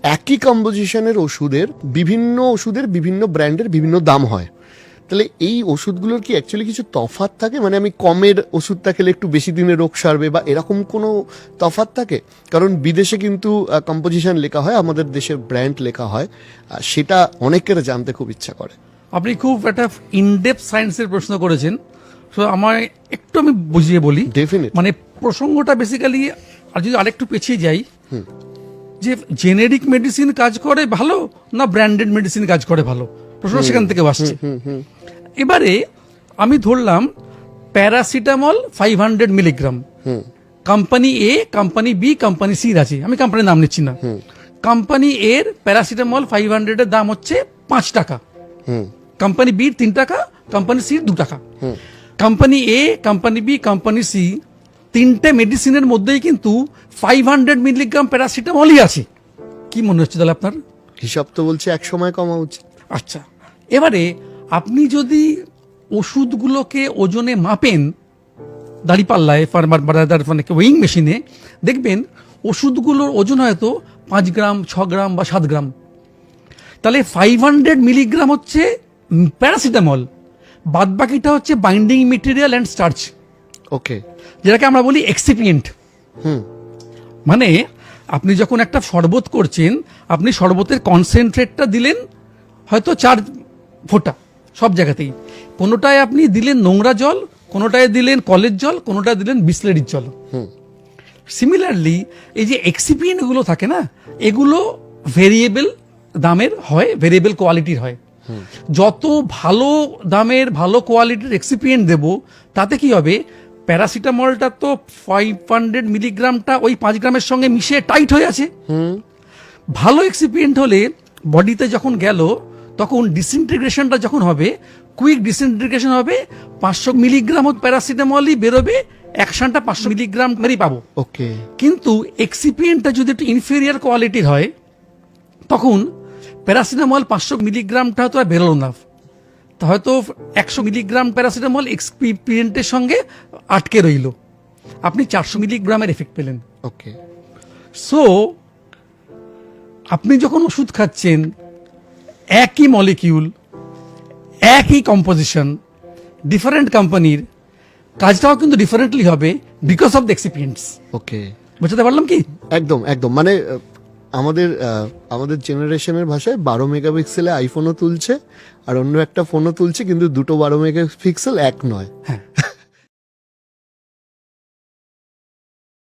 একই কম্পোজিশনের ওষুধের বিভিন্ন ব্র্যান্ডের বিভিন্ন দাম হয়, তাহলে এই ওষুধগুলোর কি অ্যাকচুয়ালি কিছু তফাৎ থাকে? মানে আমি কমের ওষুধটা খেলে একটু বেশি দিনে রোগ সারবে বা এরকম কোনো তফাৎ থাকে? কারণ বিদেশে কিন্তু কম্পোজিশন লেখা হয়, আমাদের দেশের ব্র্যান্ড লেখা হয়, সেটা অনেকের জানতে খুব ইচ্ছা করে। আপনি খুব একটা ইনডেপথ সায়েন্সের প্রশ্ন করেছেন, তো আমায় একটু আমি বুঝিয়ে বলি। ডেফিনেটলি। মানে প্রসঙ্গটা বেসিক্যালি, আর যদি আরেকটু পেছিয়ে যাই, যে জেনেরিক মেডিসিন কাজ করে ভালো না ব্র্যান্ডেড মেডিসিন কাজ করে ভালো, প্রশ্ন সেখান থেকে আসছে। এবারে আমি ধরলাম প্যারাসিটামল 500 মিলিগ্রাম, কোম্পানি এ, কোম্পানি বি, কোম্পানি সির আছে, আমি কোম্পানির নাম নিচ্ছি না। কোম্পানি এর প্যারাসিটামল 500 এর দাম হচ্ছে 5 টাকা, কোম্পানি বির 3 টাকা, কোম্পানি সির 2 টাকা। কোম্পানি এ, কোম্পানি বি, কোম্পানি সি তিনটে মেডিসিনের মধ্যেই কিন্তু 500 মিলিগ্রাম প্যারাসিটামলই আছে। কি মনে হচ্ছে তাহলে আপনার? হিসাব তো বলছে এক সময় কমা উচিত। আচ্ছা, এবারে আপনি যদি ওষুধগুলোকে ওজনে মাপেন দাঁড়িপাল্লায়, মানে ওয়েইং মেশিনে, দেখবেন ওষুধগুলোর ওজন হয়তো 5 গ্রাম, 6 গ্রাম বা 7 গ্রাম। তাহলে 500 মিলিগ্রাম হচ্ছে প্যারাসিটামল, বাদ বাকিটা হচ্ছে বাইন্ডিং মেটেরিয়াল অ্যান্ড স্টার্চ, ওকে, যেটাকে আমরা বলি এক্সিপিয়েন্ট। মানে আপনি যখন একটা শরবত করছেন, আপনি শরবতের কনসেন্ট্রেটটা দিলেন হয়তো 4 ফোঁটা সব জায়গাতেই, কোনোটায় আপনি দিলেন নোংরা জল, কোনোটায় দিলেন কলের জল, কোনোটায় দিলেন বিসলেরির জল। সিমিলারলি এই যে এক্সিপিয়েন্ট গুলো থাকে না, এগুলো ভেরিয়েবল দামের হয়, ভেরিয়েবল কোয়ালিটির হয়। যত ভালো দামের ভালো কোয়ালিটির এক্সিপিয়েন্ট দেব, তাতে কি হবে, প্যারাসিটামলটা তো 500 মিলিগ্রামটা ওই 5 গ্রামের সঙ্গে মিশে টাইট হয়ে আছে। ভালো এক্সিপিয়েন্ট হলে বডিতে যখন গেল, তখন ডিসইন্টিগ্রেশনটা যখন হবে, কুইক ডিসইন্টিগ্রেশন হবে, 500 মিলিগ্রাম প্যারাসিটামলই বেরোবে, অ্যাকশনটা 500 মিলিগ্রাম মেরেই পাবো। ওকে। কিন্তু এক্সিপিয়েন্টটা যদি একটু ইনফেরিয়ার কোয়ালিটির হয়, তখন প্যারাসিটামল 500 মিলিগ্রামটা হয়তো আর বেরোলো না, হয়তো 100 মিলিগ্রাম প্যারাসিটামল এক্সিপিয়েন্টের সঙ্গে আটকে রইল, আপনি 400 মিলিগ্রামের এফেক্ট পেলেন। ওকে। সো আপনি যখন ওষুধ খাচ্ছেন, একই মলিকিউল, একই কম্পোজিশন, ডিফারেন্ট কোম্পানির, কাজটাও কিন্তু ডিফারেন্টলি হবে বিকজ অফ দ্য এক্সিপিয়েন্টস। ওকে, বুঝতে পারলাম কি? একদম একদম। মানে আমাদের জেনারেশনের ভাষায় 12 মেগাপিক্সেলে আইফোনও তুলছে আর অন্য একটা ফোনও তুলছে, কিন্তু দুটো 12 মেগাপিক্সেল এক নয়। হ্যাঁ।